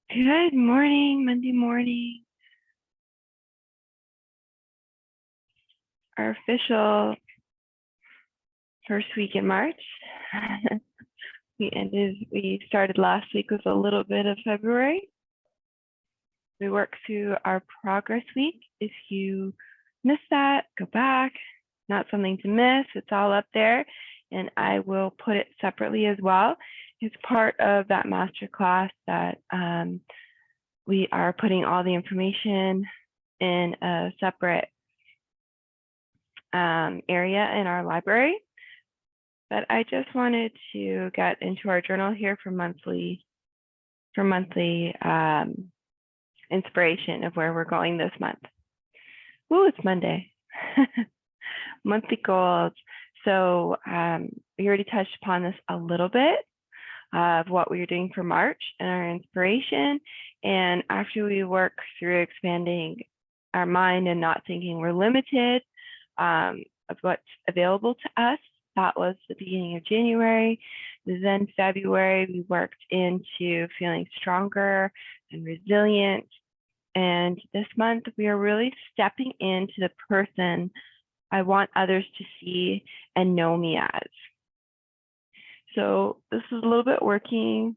Good morning, Monday morning. Our official first week in March. We started last week with a little bit of February. We worked through our progress week. If you missed that, go back. Not something to miss. It's all up there, and I will put it separately as well. It's part of that masterclass that we are putting all the information in a separate area in our library. But I just wanted to get into our journal here for monthly inspiration of where we're going this month. Ooh, it's Monday. Monthly goals. So we already touched upon this a little bit of what we were doing for March and our inspiration. And after we work through expanding our mind and not thinking we're limited of what's available to us, that was the beginning of January. Then February, we worked into feeling stronger and resilient. And this month, we are really stepping into the person I want others to see and know me as. So this is a little bit working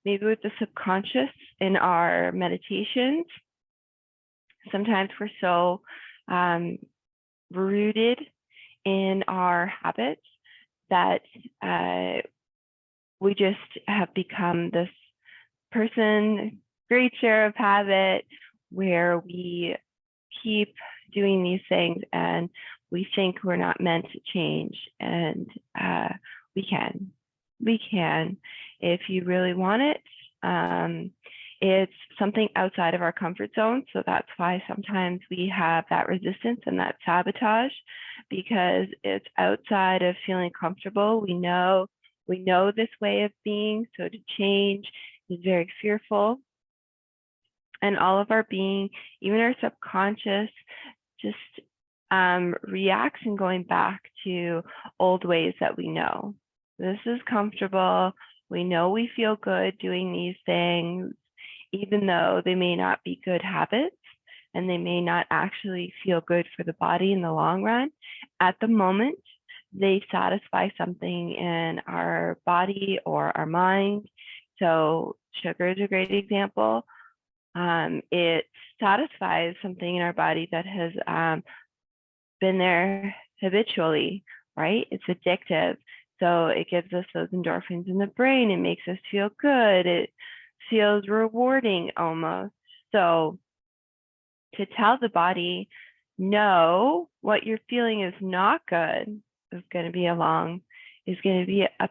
maybe with the subconscious in our meditations. Sometimes we're so rooted in our habits that we just have become this person, creature of habit, where we keep doing these things and we think we're not meant to change. And we can. If you really want it. It's something outside of our comfort zone. So that's why sometimes we have that resistance and that sabotage, because it's outside of feeling comfortable. We know this way of being. So to change is very fearful. And all of our being, even our subconscious, just reacts in going back to old ways that we know. This is comfortable. We know we feel good doing these things, even though they may not be good habits and they may not actually feel good for the body in the long run. At the moment, they satisfy something in our body or our mind. So sugar is a great example. It satisfies something in our body that has been there habitually, right? It's addictive. So it gives us those endorphins in the brain. It makes us feel good. It feels rewarding almost. So to tell the body, no, what you're feeling is not good, is going to be a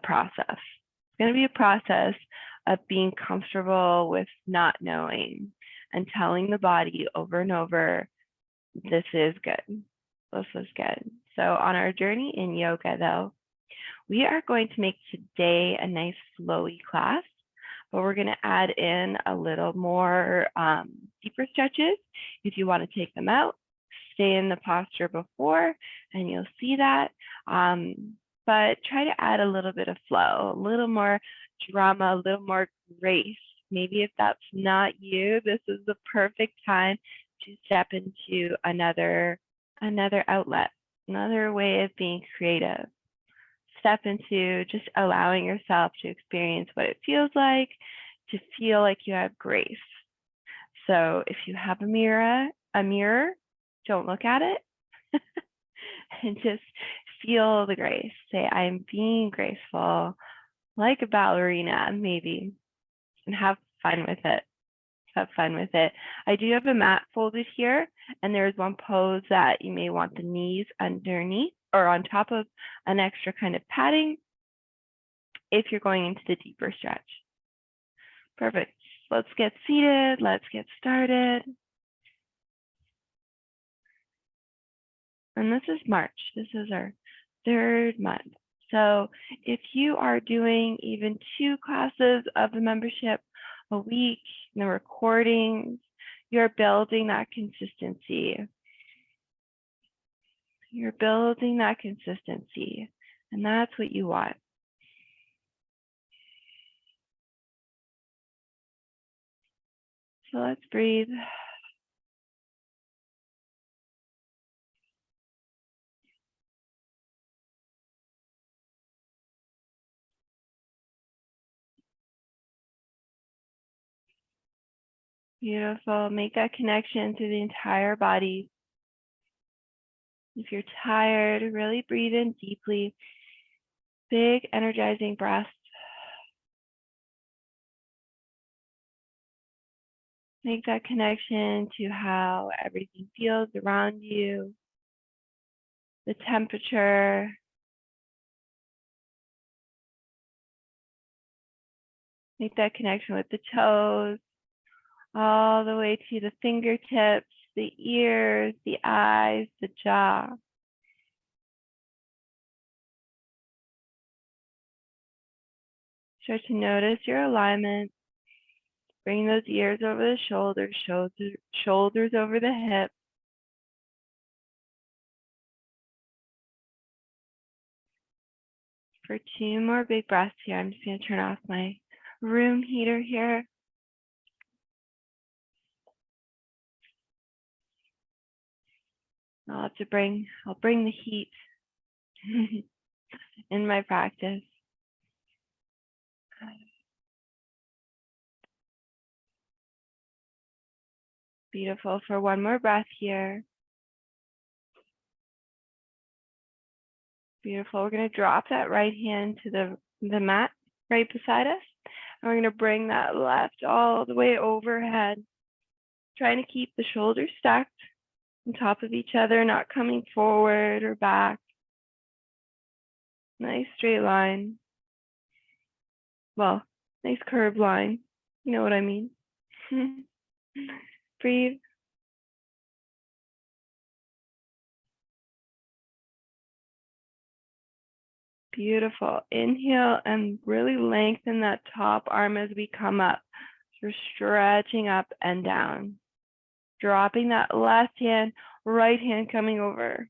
process. It's going to be a process of being comfortable with not knowing and telling the body over and over, this is good. This is good. So on our journey in yoga, though, we are going to make today a nice flowy class, but we're going to add in a little more deeper stretches. If you want to take them out, stay in the posture before, and you'll see that. But try to add a little bit of flow, a little more drama, a little more grace. Maybe if that's not you, this is the perfect time to step into another outlet, another way of being creative. Step into just allowing yourself to experience what it feels like to feel like you have grace. So if you have a mirror, don't look at it and just feel the grace. Say, I'm being graceful, like a ballerina, maybe, and have fun with it. Have fun with it. I do have a mat folded here, and there's one pose that you may want the knees underneath or on top of an extra kind of padding if you're going into the deeper stretch. Perfect. Let's get seated. Let's get started. And this is March. This is our third month. So if you are doing even 2 classes of the membership a week, the recordings, you're building that consistency. You're building that consistency, and that's what you want. So let's breathe. Beautiful. Make that connection to the entire body. If you're tired, really breathe in deeply. Big energizing breaths. Make that connection to how everything feels around you, the temperature. Make that connection with the toes, all the way to the fingertips, the ears, the eyes, the jaw. Start to notice your alignment. Bring those ears over the shoulders, shoulders over the hips. For 2 more big breaths here, I'm just going to turn off my room heater here. I'll bring the heat in my practice. Beautiful. For 1 more breath here. Beautiful. We're going to drop that right hand to the mat right beside us. And we're going to bring that left all the way overhead. Trying to keep the shoulders stacked on top of each other, not coming forward or back. Nice straight line. Well, nice curved line. You know what I mean. Breathe. Beautiful. Inhale and really lengthen that top arm as we come up. So we're stretching up and down. Dropping that left hand, right hand coming over.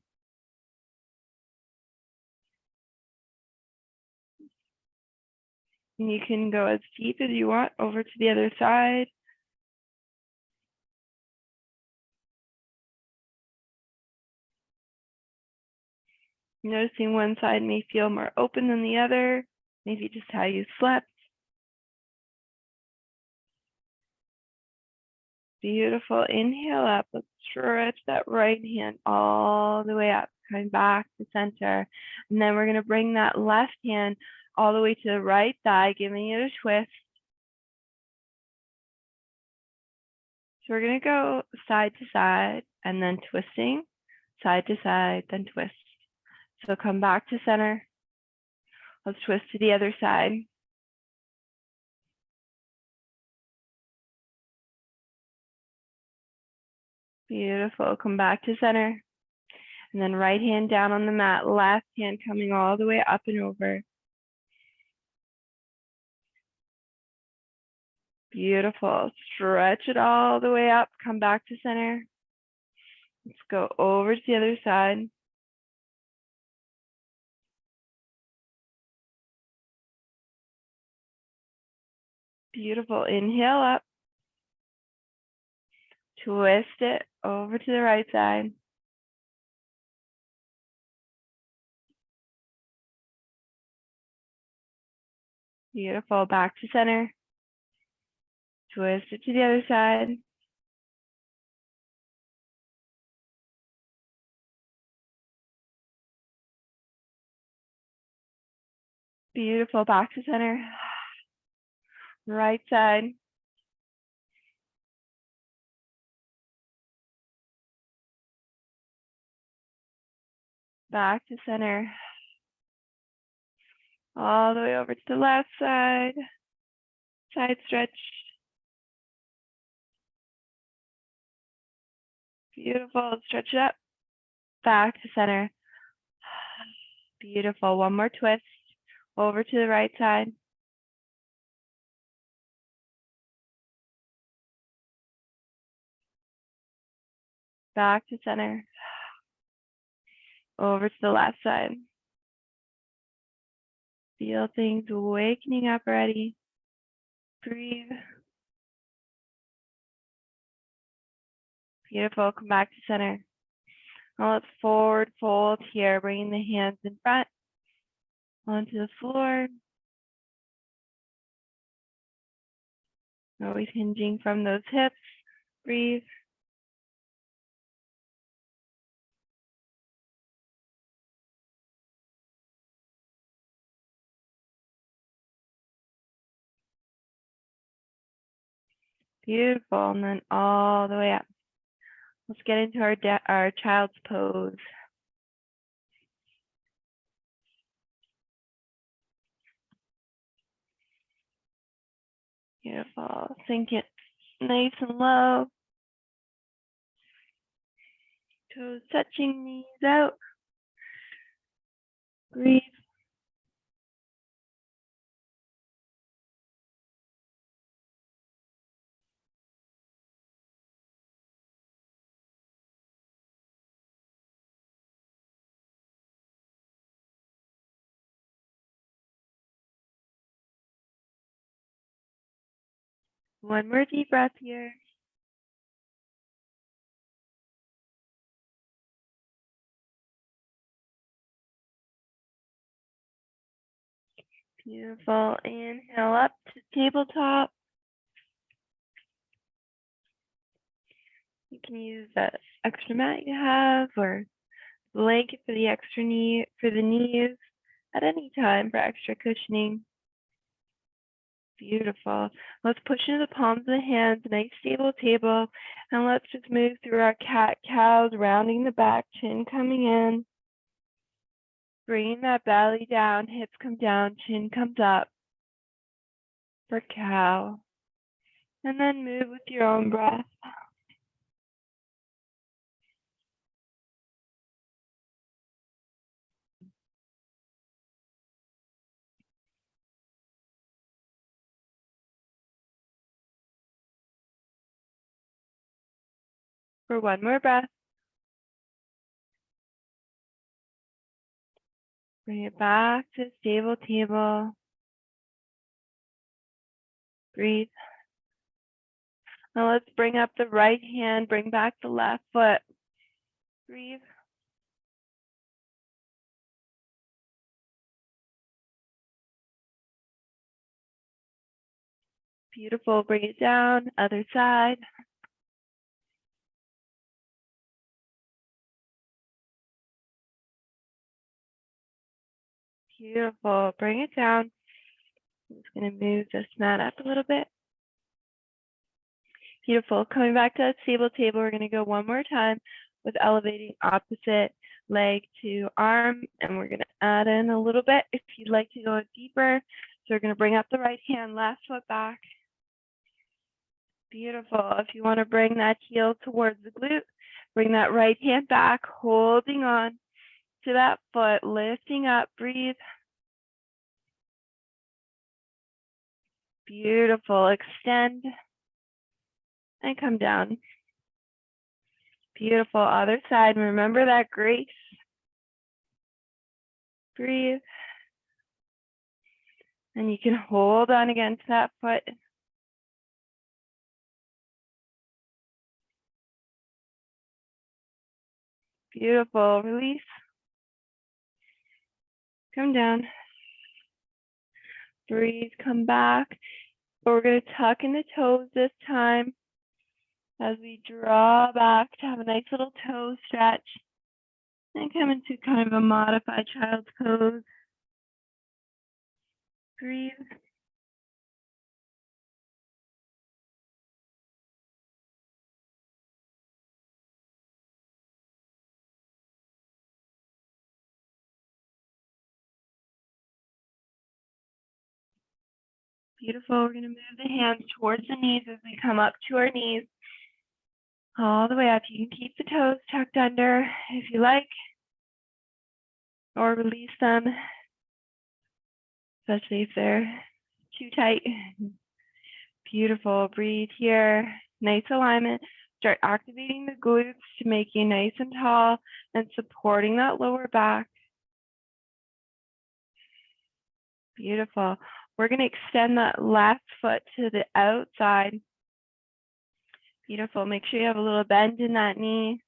And you can go as deep as you want over to the other side. Noticing one side may feel more open than the other, maybe just how you slept. Beautiful. Inhale up. Let's stretch that right hand all the way up, coming back to center. And then we're going to bring that left hand all the way to the right thigh, giving it a twist. So we're going to go side to side and then twisting, side to side, then twist. So come back to center. Let's twist to the other side. Beautiful. Come back to center. And then right hand down on the mat, left hand coming all the way up and over. Beautiful. Stretch it all the way up. Come back to center. Let's go over to the other side. Beautiful. Inhale up. Twist it over to the right side. Beautiful. Back to center. Twist it to the other side. Beautiful. Back to center. Right side. Back to center. All the way over to the left side. Side stretch. Beautiful. Stretch it up. Back to center. Beautiful. 1 more twist. Over to the right side. Back to center. Over to the left side. Feel things wakening up already. Breathe. Beautiful. Come back to center. Now let's forward fold here, bringing the hands in front onto the floor. Always hinging from those hips. Breathe. Beautiful. And then all the way up. Let's get into our child's pose. Beautiful. Sink it nice and low. Toes touching, knees out. Breathe. One more deep breath here. Beautiful. Inhale up to tabletop. You can use that extra mat you have or blanket for the extra knee for the knees at any time for extra cushioning. Beautiful. Let's push into the palms of the hands, nice stable table, and let's just move through our cat-cows, rounding the back, chin coming in, bringing that belly down, hips come down, chin comes up for cow, and then move with your own breath. For one more breath. Bring it back to stable table. Breathe. Now let's bring up the right hand, bring back the left foot. Breathe. Beautiful. Bring it down. Other side. Beautiful. Bring it down. I'm just going to move this mat up a little bit. Beautiful. Coming back to that stable table, we're going to go one more time with elevating opposite leg to arm, and we're going to add in a little bit if you'd like to go deeper. So we're going to bring up the right hand, left foot back. Beautiful. If you want to bring that heel towards the glute, bring that right hand back, holding on to that foot, lifting up, breathe. Beautiful. Extend and come down. Beautiful. Other side. Remember that grace. Breathe. And you can hold on again to that foot. Beautiful. Release. Come down. Breathe. Come back. But we're going to tuck in the toes this time as we draw back to have a nice little toe stretch and come into kind of a modified child's pose. Breathe. Beautiful. We're going to move the hands towards the knees as we come up to our knees. All the way up. You can keep the toes tucked under if you like, or release them, especially if they're too tight. Beautiful. Breathe here. Nice alignment. Start activating the glutes to make you nice and tall and supporting that lower back. Beautiful. We're going to extend that left foot to the outside. Beautiful. Make sure you have a little bend in that knee.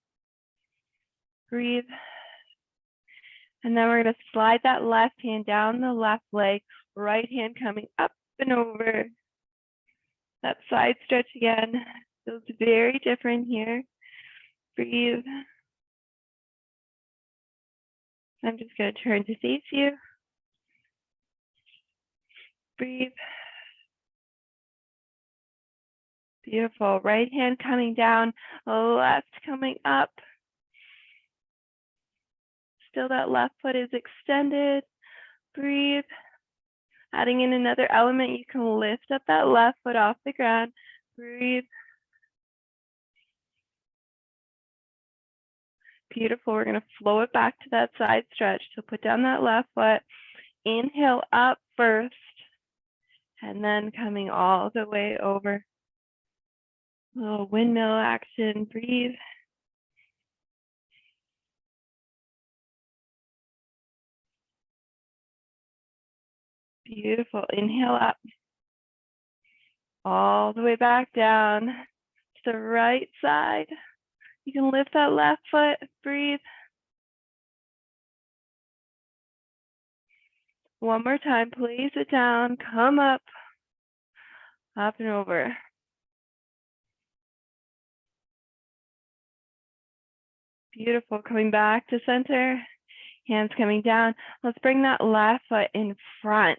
Breathe. And then we're going to slide that left hand down the left leg, right hand coming up and over. That side stretch again feels very different here. Breathe. I'm just going to turn to face you. Breathe. Beautiful. Right hand coming down, left coming up. Still that left foot is extended. Breathe. Adding in another element, you can lift up that left foot off the ground. Breathe. Beautiful. We're going to flow it back to that side stretch. So put down that left foot. Inhale up first, and then coming all the way over. A little windmill action. Breathe. Beautiful. Inhale up. All the way back down to the right side. You can lift that left foot. Breathe. One more time. Place it down. Come up. Up and over. Beautiful. Coming back to center. Hands coming down. Let's bring that left foot in front.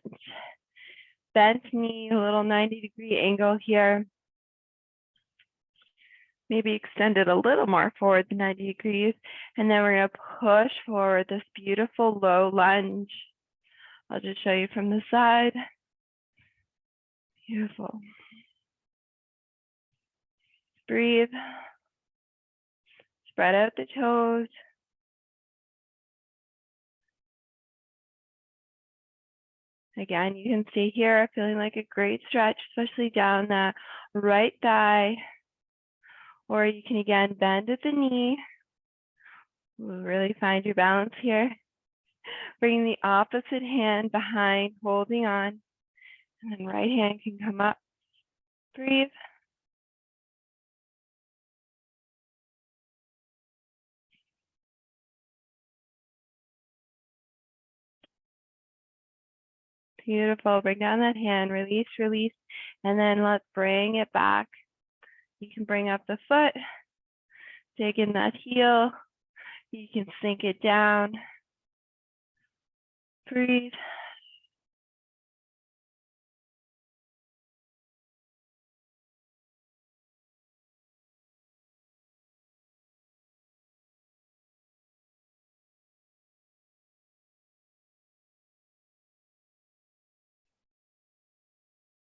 Bent knee, a little 90-degree angle here. Maybe extend it a little more forward than 90 degrees. And then we're going to push forward this beautiful low lunge. I'll just show you from the side. Beautiful. Breathe. Spread out the toes. Again, you can see here, feeling like a great stretch, especially down that right thigh. Or you can again bend at the knee. Really find your balance here. Bring the opposite hand behind, holding on. And then right hand can come up. Breathe. Beautiful. Bring down that hand, release, release, and then let's bring it back. You can bring up the foot, dig in that heel. You can sink it down. Breathe.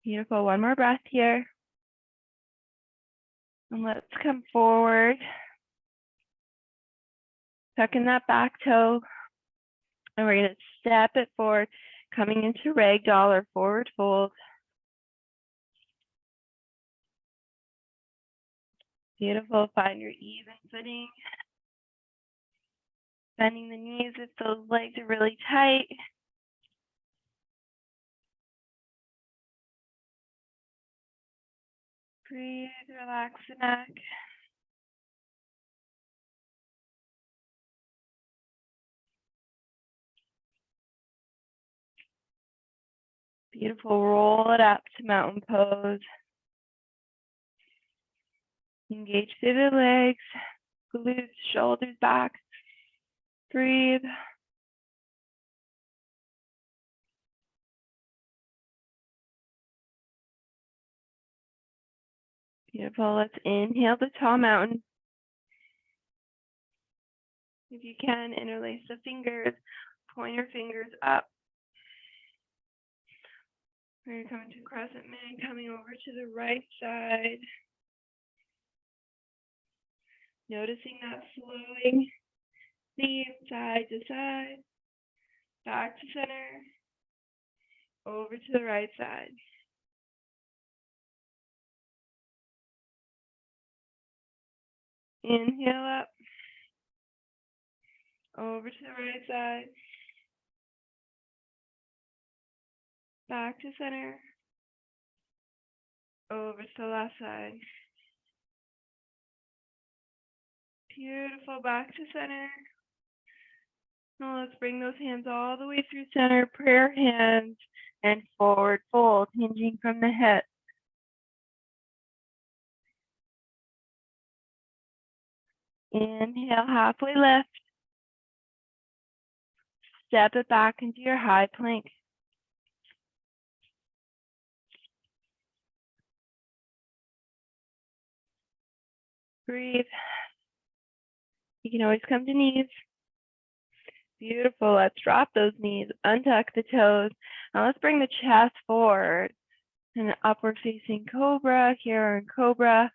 Beautiful. One more breath here. And let's come forward. Tuck in that back toe. And we're going to step it forward, coming into ragdoll or forward fold. Beautiful. Find your even footing. Bending the knees if those legs are really tight. Breathe, relax the neck. Beautiful. Roll it up to mountain pose. Engage through the legs, glutes, shoulders back. Breathe. Beautiful. Let's inhale the tall mountain. If you can, interlace the fingers, point your fingers up. We're going to come into crescent moon, coming over to the right side. Noticing that flowing theme side to side, back to center, over to the right side. Inhale up, over to the right side, back to center, over to the left side. Beautiful, back to center. Now let's bring those hands all the way through center, prayer hands, and forward fold, hinging from the hip. Inhale, halfway lift. Step it back into your high plank. Breathe. You can always come to knees. Beautiful. Let's drop those knees, untuck the toes. Now let's bring the chest forward. And upward facing cobra here in cobra.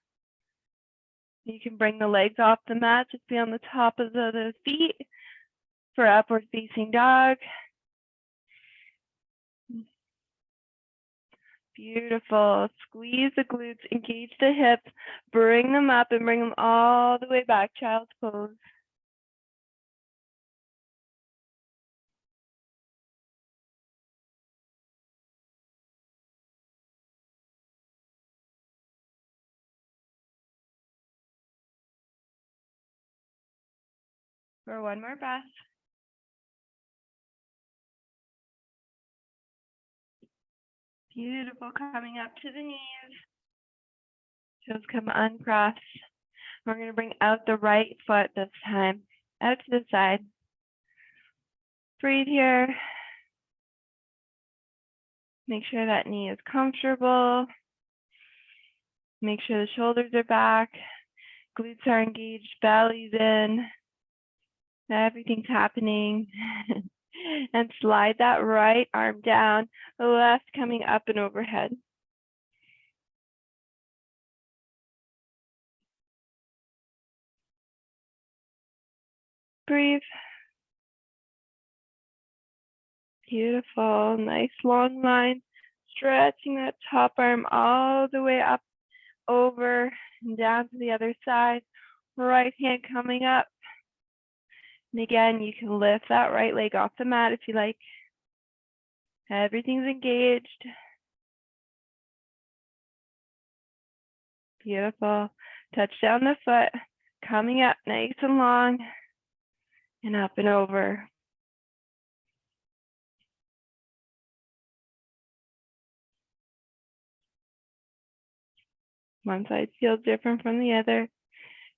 You can bring the legs off the mat, just be on the top of the feet for upward facing dog. Beautiful. Squeeze the glutes, engage the hips, bring them up and bring them all the way back, child's pose. For one more breath. Beautiful, coming up to the knees. Toes come uncrossed. We're going to bring out the right foot this time, out to the side. Breathe here. Make sure that knee is comfortable. Make sure the shoulders are back. Glutes are engaged, belly's in. Everything's happening. And slide that right arm down, the left coming up and overhead. Breathe. Beautiful, nice long line. Stretching that top arm all the way up, over, and down to the other side. Right hand coming up. And again, you can lift that right leg off the mat if you like. Everything's engaged. Beautiful. Touch down the foot, coming up nice and long, and up and over. One side feels different from the other.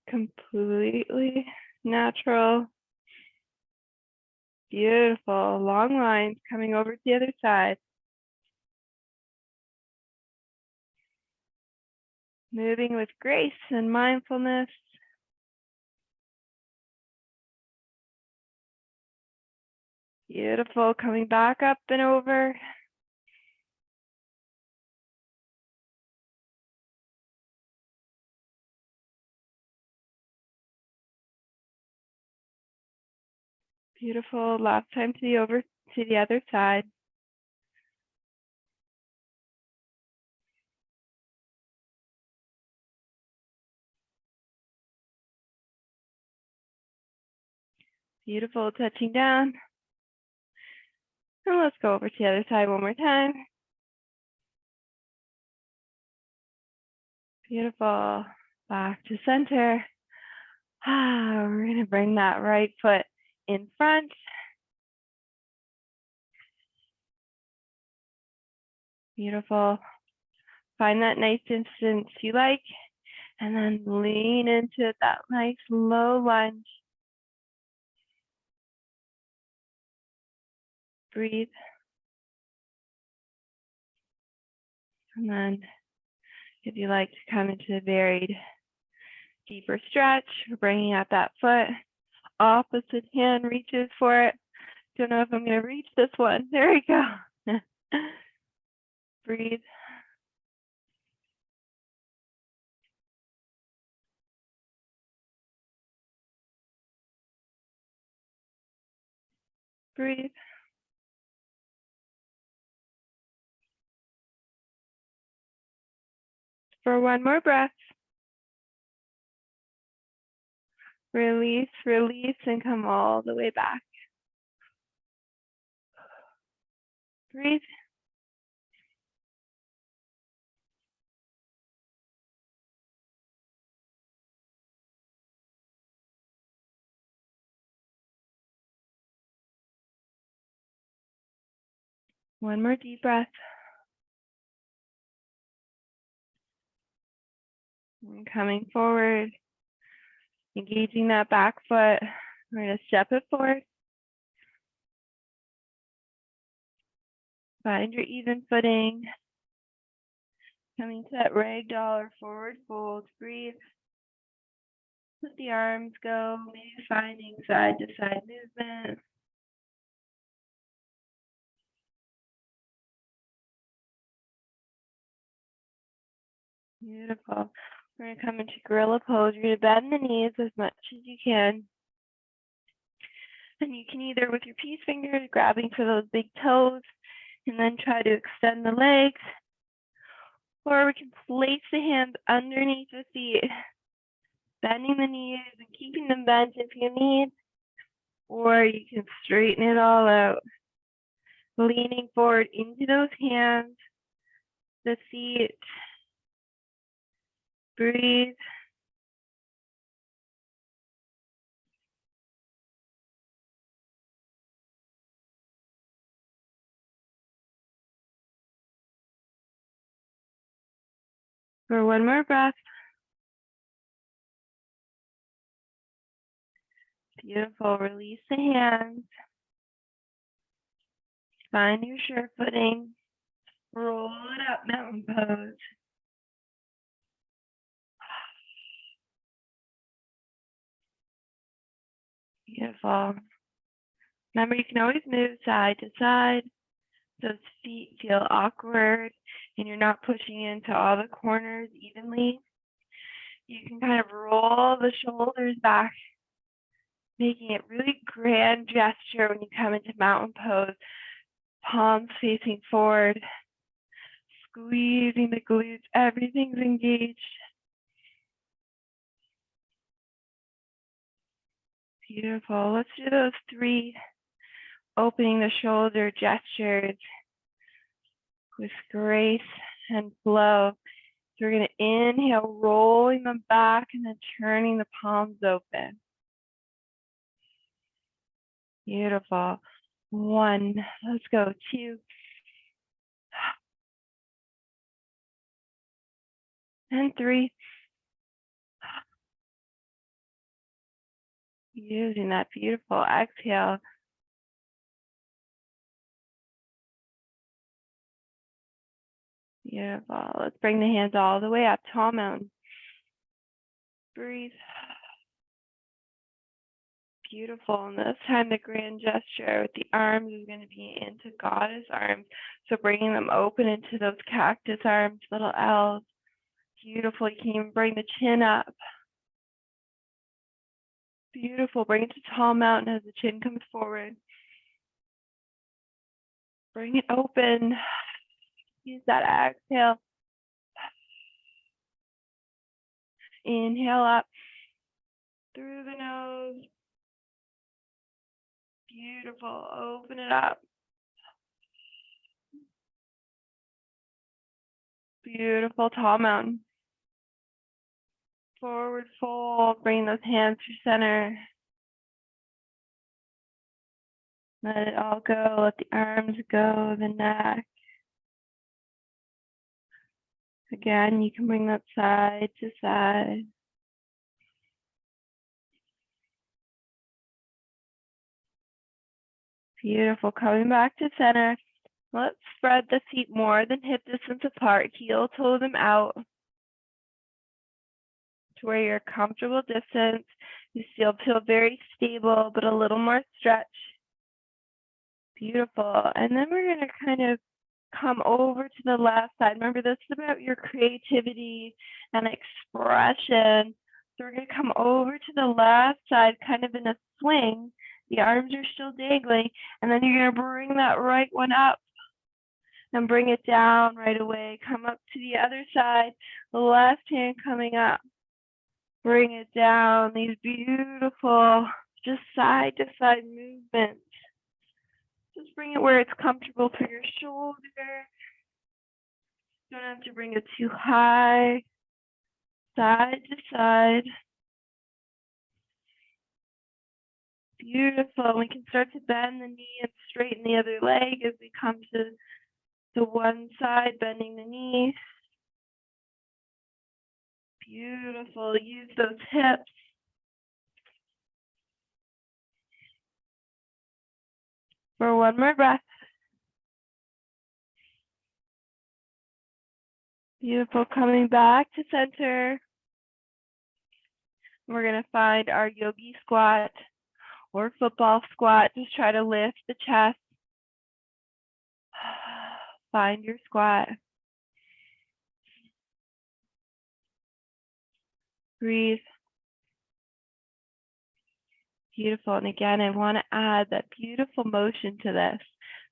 Completely natural. Beautiful. Long lines coming over to the other side. Moving with grace and mindfulness. Beautiful. Coming back up and over. Beautiful. Last time to the other side. Beautiful. Touching down. And let's go over to the other side one more time. Beautiful. Back to center. We're going to bring that right foot in front. Beautiful. Find that nice distance you like, and then lean into that nice low lunge. Breathe. And then if you like to come into a varied deeper stretch, bringing out that foot. Opposite hand reaches for it. Don't know if I'm going to reach this one. There we go. Breathe. Breathe. For one more breath. Release, release, and come all the way back. Breathe. One more deep breath. And coming forward, engaging that back foot. We're going to step it forward. Find your even footing. Coming to that ragdoll or forward fold. Breathe. Let the arms go, maybe finding side to side movement. Beautiful. We're going to come into gorilla pose. You're going to bend the knees as much as you can. And you can either, with your peace fingers, grabbing for those big toes, and then try to extend the legs. Or we can place the hands underneath the feet, bending the knees and keeping them bent if you need. Or you can straighten it all out, leaning forward into those hands, the feet. Breathe. For one more breath. Beautiful. Release the hands. Find your sure footing. Roll it up, mountain pose. Beautiful. Remember, you can always move side to side. Those feet feel awkward and you're not pushing into all the corners evenly. You can kind of roll the shoulders back, making it really grand gesture when you come into mountain pose. Palms facing forward, squeezing the glutes, everything's engaged. Beautiful. Let's do those 3 opening the shoulder gestures with grace and flow. So we're going to inhale, rolling them back and then turning the palms open. Beautiful. 1, let's go. 2, and 3. Using that beautiful exhale. Beautiful. Let's bring the hands all the way up, tall mountain. Breathe. Beautiful. And this time the grand gesture with the arms is going to be into goddess arms. So bringing them open into those cactus arms, little L's. Beautiful. You can even bring the chin up. Beautiful. Bring it to tall mountain as the chin comes forward. Bring it open. Use that exhale. Inhale up through the nose. Beautiful. Open it up. Beautiful. Tall mountain. Forward fold. Bring those hands to center. Let it all go. Let the arms go, the neck. Again, you can bring that side to side. Beautiful. Coming back to center. Let's spread the feet more than hip distance apart. Heel toe them out to where you're comfortable distance. You still feel very stable, but a little more stretch. Beautiful. And then we're going to kind of come over to the left side. Remember, this is about your creativity and expression. So we're going to come over to the left side, kind of in a swing. The arms are still dangling. And then you're going to bring that right one up and bring it down right away. Come up to the other side, the left hand coming up. Bring it down. These beautiful, just side to side movements. Just bring it where it's comfortable for your shoulder. Don't have to bring it too high. Side to side. Beautiful. We can start to bend the knee and straighten the other leg as we come to one side, bending the knee. Beautiful. Use those hips. For one more breath. Beautiful. Coming back to center. We're going to find our yogi squat or football squat. Just try to lift the chest. Find your squat. Breathe. Beautiful. And again, I want to add that beautiful motion to this.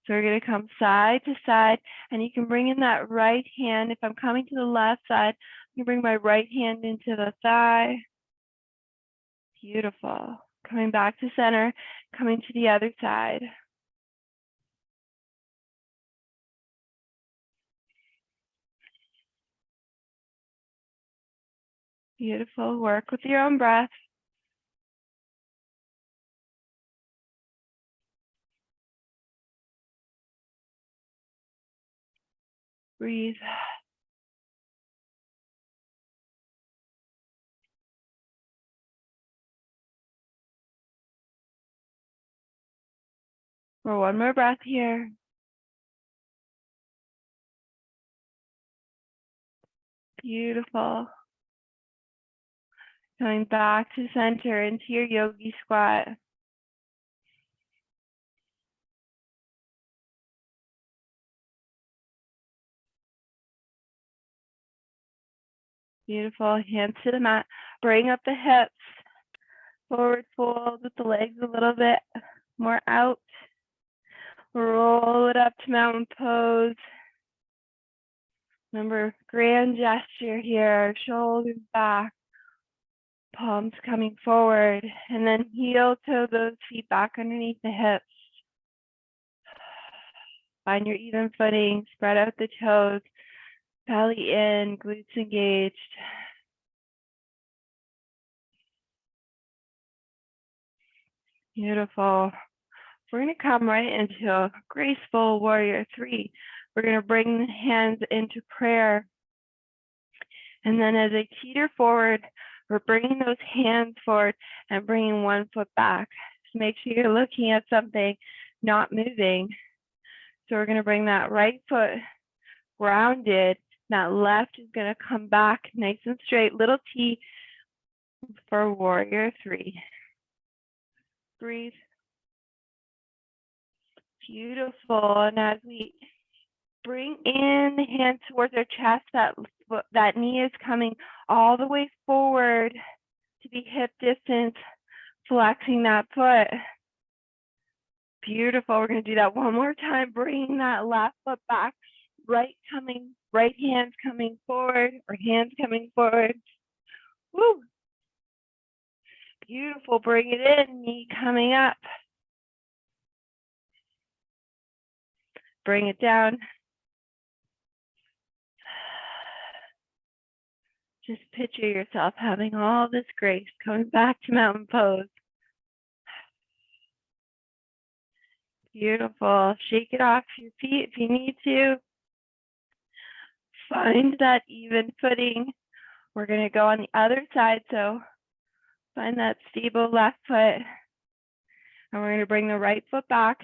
So we're going to come side to side, and you can bring in that right hand. If I'm coming to the left side, I can bring my right hand into the thigh. Beautiful. Coming back to center, coming to the other side. Beautiful. Work with your own breath. Breathe. For one more breath here. Beautiful. Coming back to center into your yogi squat. Beautiful. Hands to the mat. Bring up the hips. Forward fold with the legs a little bit more out. Roll it up to mountain pose. Remember, grand gesture here. Shoulders back. Palms coming forward. And then heel toe those feet back underneath the hips. Find your even footing. Spread out the toes. Belly in. Glutes engaged. Beautiful. We're going to come right into a graceful warrior three. We're going to bring the hands into prayer. And then as I teeter forward, we're bringing those hands forward and bringing one foot back. Just make sure you're looking at something, not moving. So we're going to bring that right foot grounded. That left is going to come back nice and straight. Little T for warrior three. Breathe. Beautiful. And as we bring in the hands towards our chest, that knee is coming all the way forward to be hip distance, flexing that foot. Beautiful. We're going to do that one more time, bringing that left foot back, right hands coming forward, or hands coming forward. Woo! Beautiful. Bring it in, knee coming up. Bring it down. Just picture yourself having all this grace, coming back to mountain pose. Beautiful. Shake it off your feet if you need to. Find that even footing. We're going to go on the other side, so find that stable left foot. And we're going to bring the right foot back.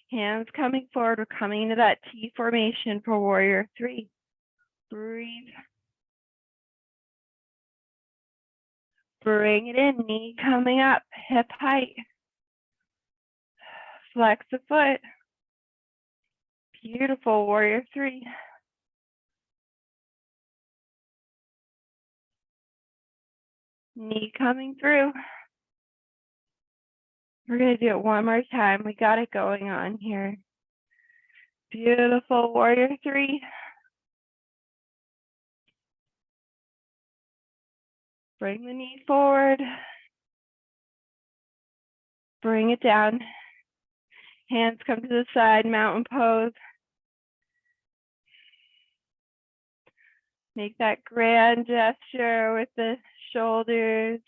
Hands coming forward. We're coming into that T formation for warrior three. Breathe. Bring it in. Knee coming up. Hip height. Flex the foot. Beautiful. Warrior three. Knee coming through. We're going to do it one more time. We got it going on here. Beautiful. Warrior three. Bring the knee forward. Bring it down. Hands come to the side, mountain pose. Make that grand gesture with the shoulders.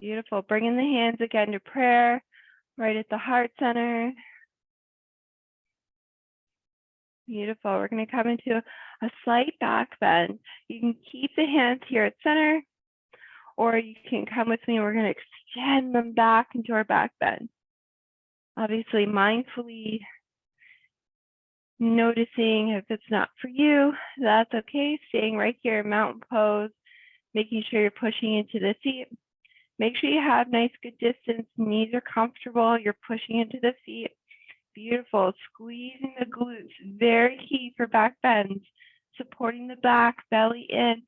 Beautiful. Bringing the hands again to prayer, right at the heart center. Beautiful. We're going to come into a slight back bend. You can keep the hands here at center, or you can come with me. We're going to extend them back into our back bend. Obviously, mindfully noticing if it's not for you, that's okay. Staying right here in mountain pose, making sure you're pushing into the feet. Make sure you have nice, good distance. Knees are comfortable. You're pushing into the feet. Beautiful. Squeezing the glutes. Very key for back bends. Supporting the back, belly in.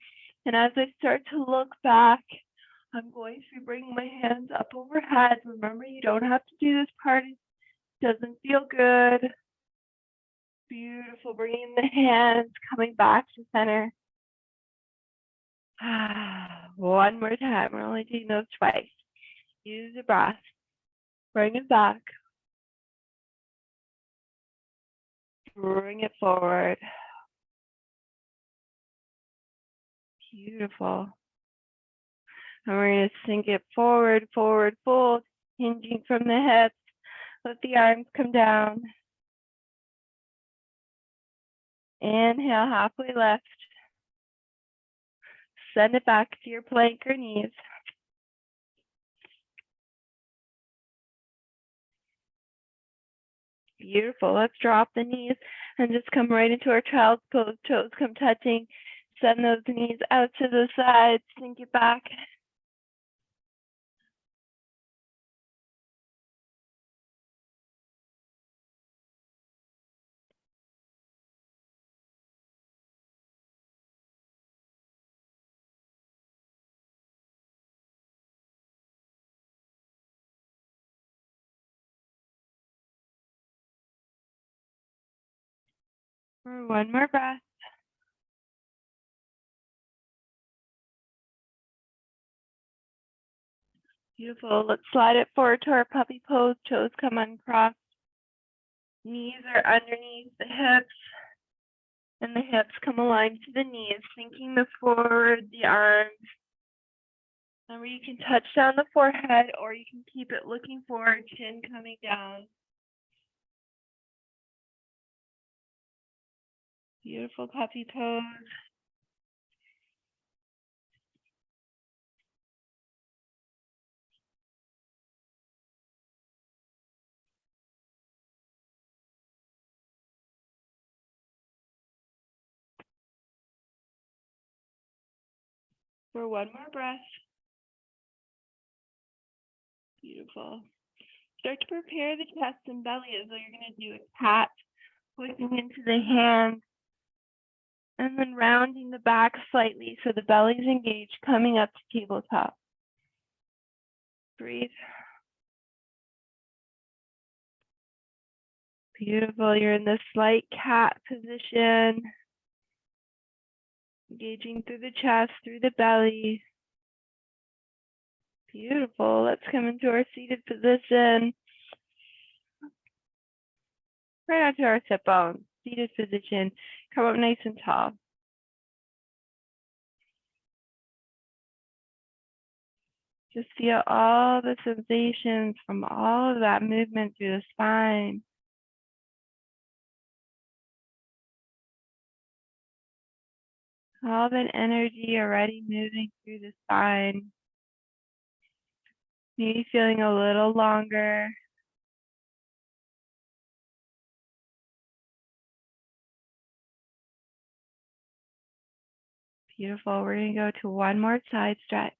And as I start to look back, I'm going to be bringing my hands up overhead. Remember, you don't have to do this part. It doesn't feel good. Beautiful. Bringing the hands, coming back to center. One more time. We're only doing those twice. Use the breath. Bring it back. Bring it forward. Beautiful. And we're going to sink it forward, forward, fold, hinging from the hips. Let the arms come down. Inhale, halfway lift. Send it back to your plank or knees. Beautiful. Let's drop the knees and just come right into our child's pose. Toes come touching. Send those knees out to the sides. Sink it back. For one more breath. Beautiful. Let's slide it forward to our puppy pose. Toes come uncrossed. Knees are underneath the hips. And the hips come aligned to the knees, sinking the forward, the arms. Remember, you can touch down the forehead, or you can keep it looking forward, chin coming down. Beautiful puppy pose. For one more breath. Beautiful. Start to prepare the chest and belly as though you're going to do a cat, pushing into the hands, and then rounding the back slightly so the belly's engaged, coming up to tabletop. Breathe. Beautiful. You're in this slight cat position, engaging through the chest, through the belly. Beautiful. Let's come into our seated position. Right onto our sit bones. Seated position. Come up nice and tall. Just feel all the sensations from all of that movement through the spine. All that energy already moving through the spine. Maybe feeling a little longer. Beautiful. We're going to go to one more side stretch,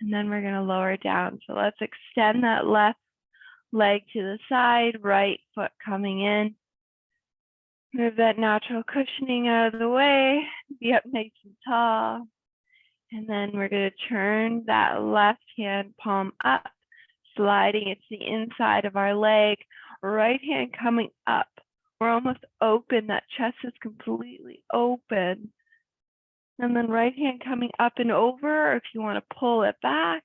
and then we're going to lower down. So let's extend that left leg to the side, right foot coming in. Move that natural cushioning out of the way. Be up nice and tall. And then we're going to turn that left hand palm up, sliding it to the inside of our leg. Right hand coming up. We're almost open. That chest is completely open. And then right hand coming up and over, or if you want to pull it back.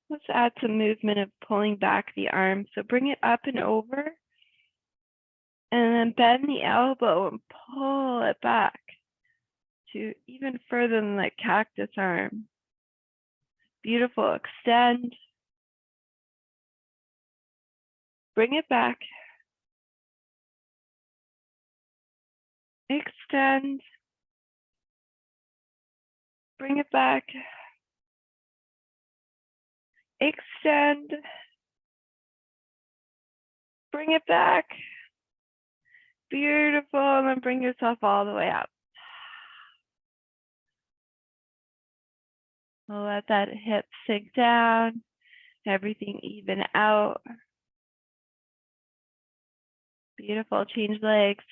Let's add some movement of pulling back the arm. So bring it up and over. And then bend the elbow and pull it back to even further than that cactus arm. Beautiful, extend. Bring it back. Extend. Bring it back. Extend. Bring it back. Beautiful, and then bring yourself all the way up. Let that hip sink down, everything even out. Beautiful, change legs.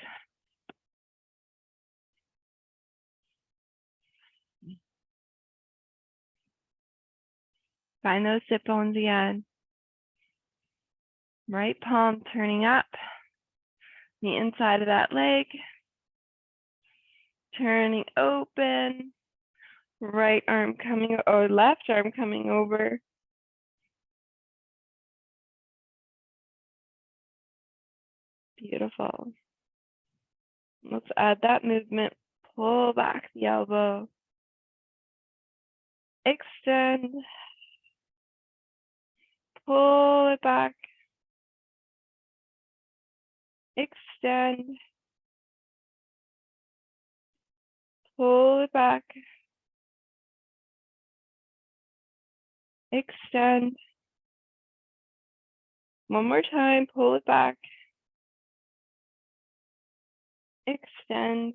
Find those sit bones again. Right palm turning up, the inside of that leg. Turning open, right arm coming, or left arm coming over. Beautiful. Let's add that movement. Pull back the elbow. Extend. Pull it back. Extend. Pull it back. Extend. One more time, pull it back. Extend.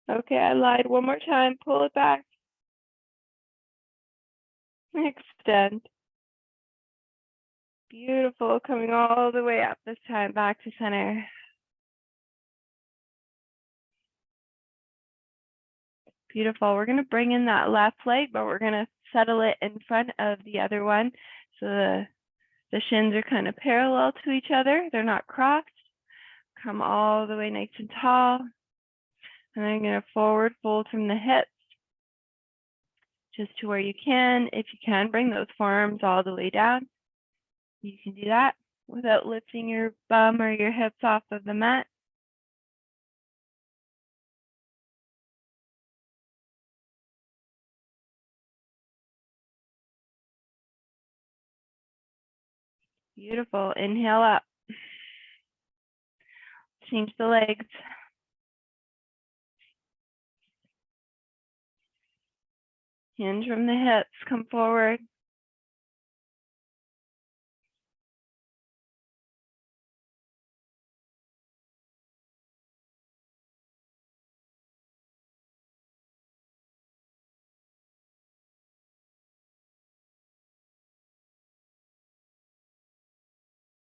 Okay, I lied. One more time, pull it back. Extend. Beautiful, coming all the way up this time, back to center. Beautiful. We're going to bring in that left leg, but we're going to settle it in front of the other one. So the shins are kind of parallel to each other. They're not crossed. Come all the way nice and tall. And then I'm going to forward fold from the hips just to where you can. If you can, bring those forearms all the way down. You can do that without lifting your bum or your hips off of the mat. Beautiful. Inhale up. Change the legs. Hinge from the hips. Come forward.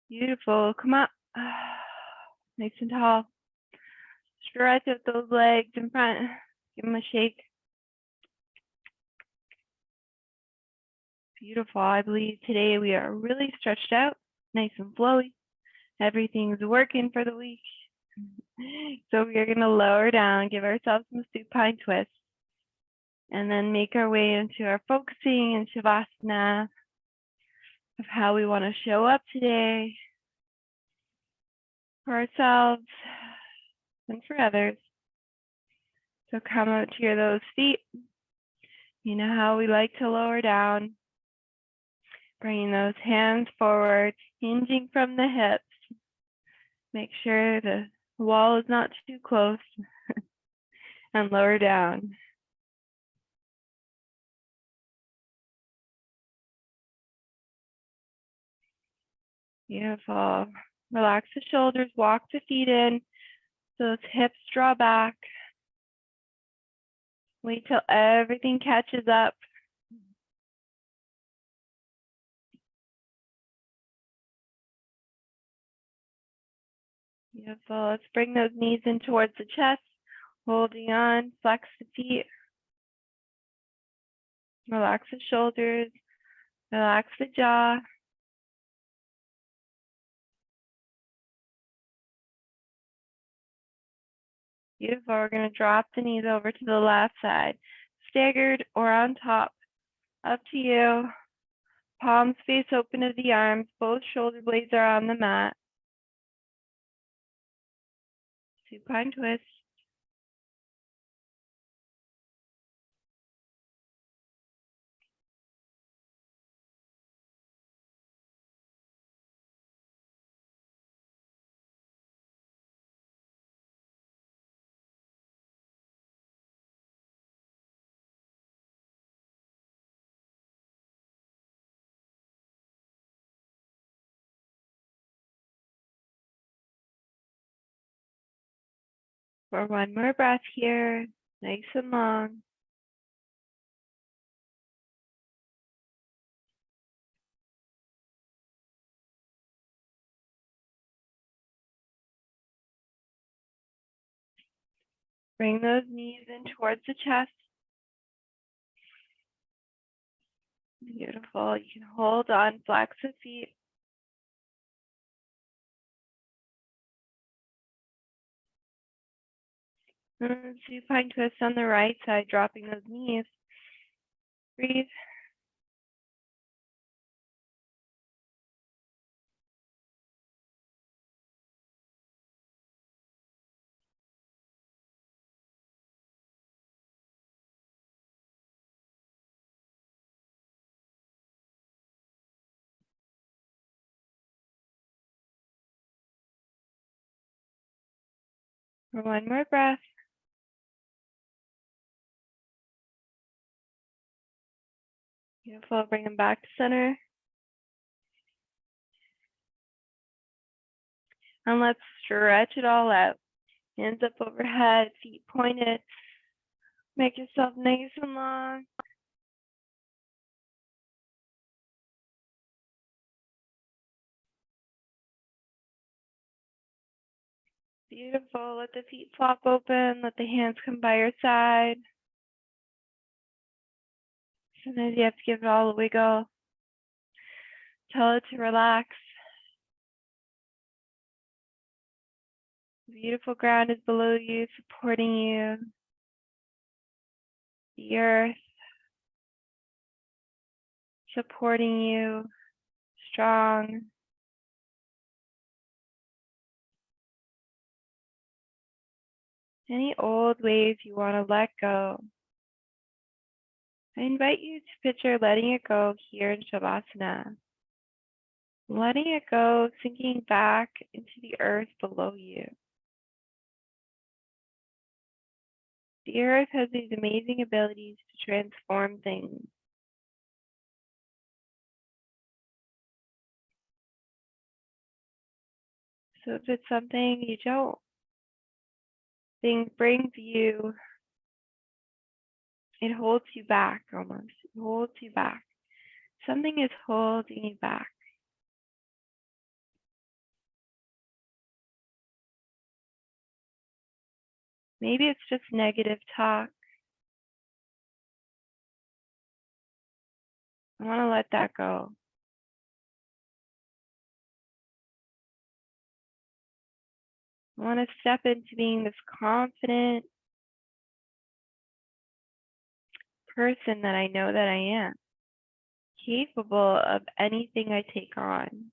Beautiful. Come up. Nice and tall. Stretch out those legs in front. Give them a shake. Beautiful. I believe today we are really stretched out, nice and flowy. Everything's working for the week. So we are going to lower down, give ourselves some supine twists, and then make our way into our focusing in Shavasana of how we want to show up today for ourselves and for others. So come out to those feet. You know how we like to lower down. Bringing those hands forward, hinging from the hips. Make sure the wall is not too close. And lower down. Beautiful. Relax the shoulders, walk the feet in. So those hips draw back. Wait till everything catches up. Beautiful. Let's bring those knees in towards the chest. Holding on, flex the feet. Relax the shoulders. Relax the jaw. Beautiful. We're going to drop the knees over to the left side. Staggered or on top. Up to you. Palms face open to the arms. Both shoulder blades are on the mat. Supine twist. For one more breath here, nice and long. Bring those knees in towards the chest. Beautiful. You can hold on, flex the feet. And supine twist on the right side, dropping those knees. Breathe. For one more breath. Beautiful. Bring them back to center. And let's stretch it all out. Hands up overhead, feet pointed. Make yourself nice and long. Beautiful. Let the feet flop open. Let the hands come by your side. Sometimes you have to give it all a wiggle. Tell it to relax. Beautiful ground is below you, supporting you. The earth supporting you, strong. Any old ways you want to let go. I invite you to picture letting it go here in Shavasana. Letting it go, sinking back into the earth below you. The earth has these amazing abilities to transform things. So if it's something you don't think brings you, it holds you back almost. It holds you back. Something is holding you back. Maybe it's just negative talk. I want to let that go. I want to step into being this confident person that I know that I am, capable of anything I take on.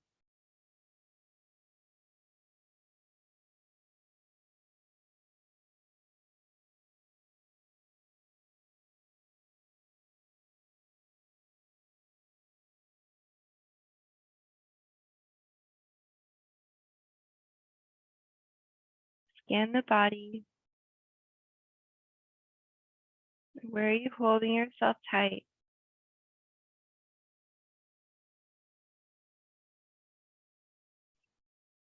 Scan the body. Where are you holding yourself tight?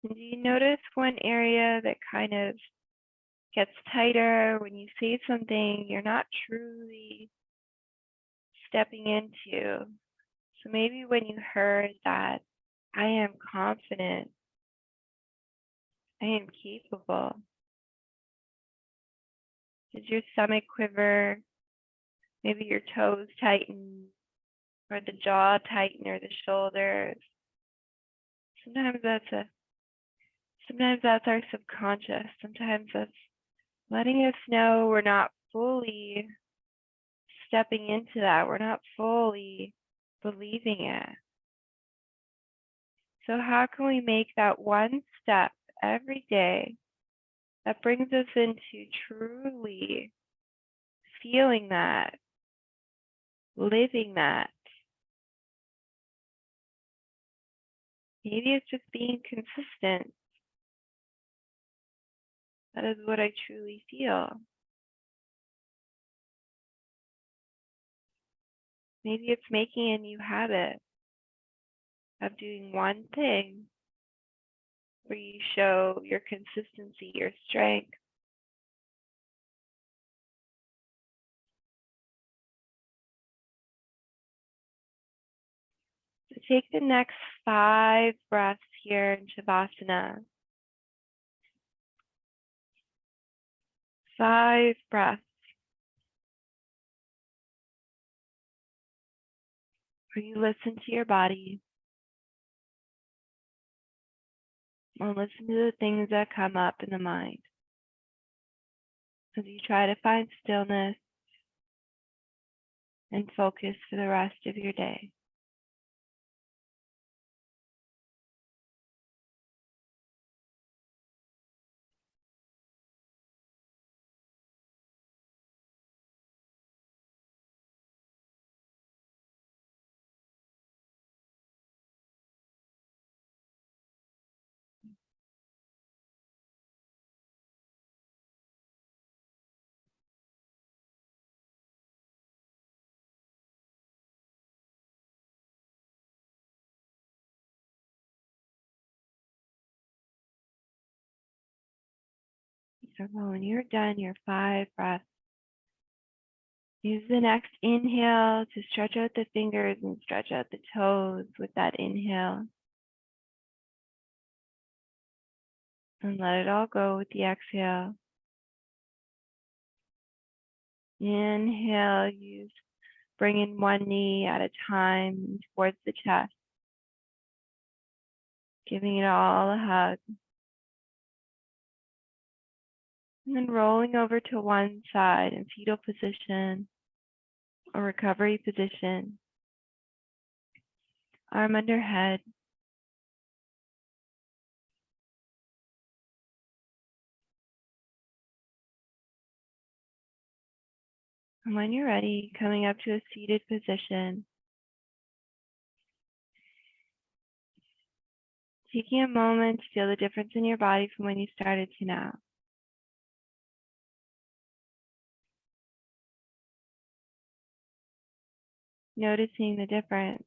And do you notice one area that kind of gets tighter when you say something you're not truly stepping into? So maybe when you heard that, I am confident, I am capable. Does your stomach quiver? Maybe your toes tighten, or the jaw tighten, or the shoulders. Sometimes that's our subconscious. Sometimes that's letting us know we're not fully stepping into that. We're not fully believing it. So how can we make that one step every day That brings us into truly feeling that, living that. Maybe it's just being consistent. That is what I truly feel. Maybe it's making a new habit of doing one thing where you show your consistency, your strength. So take the next 5 breaths here in Shavasana. 5 breaths. Where you listen to your body and listen to the things that come up in the mind. As you try to find stillness and focus for the rest of your day. So when you're done your 5 breaths, use the next inhale to stretch out the fingers and stretch out the toes with that inhale. And let it all go with the exhale. Inhale, use bringing one knee at a time towards the chest, giving it all a hug. And then rolling over to one side in fetal position or recovery position. Arm under head. And when you're ready, coming up to a seated position. Taking a moment to feel the difference in your body from when you started to now. Noticing the difference.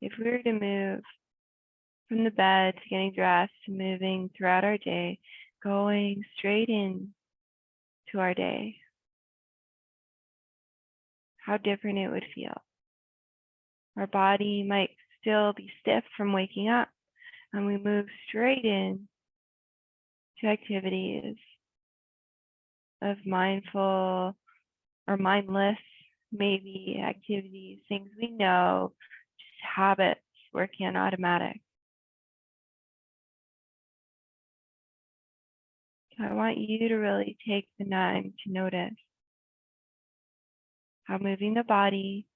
If we were to move from the bed to getting dressed to moving throughout our day, going straight in to our day, how different it would feel. Our body might still be stiff from waking up, and we move straight in to activities of mindful or mindless, maybe activities, things we know, just habits working on automatic. So I want you to really take the time to notice how moving the body,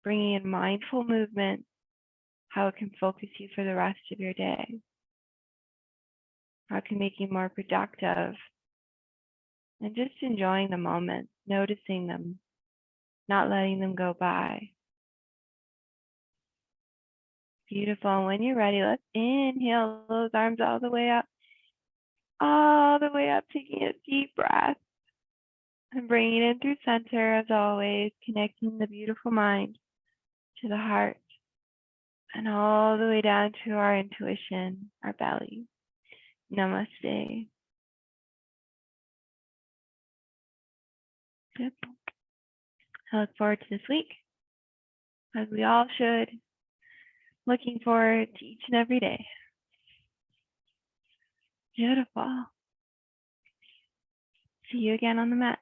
bringing in mindful movement, how it can focus you for the rest of your day, how it can make you more productive, and just enjoying the moment, noticing them, not letting them go by. Beautiful. And when you're ready, let's inhale those arms all the way up, taking a deep breath and bringing it in through center as always, connecting the beautiful mind to the heart and all the way down to our intuition, our belly. Namaste. Good. I look forward to this week, as we all should. Looking forward to each and every day. Beautiful. See you again on the mat.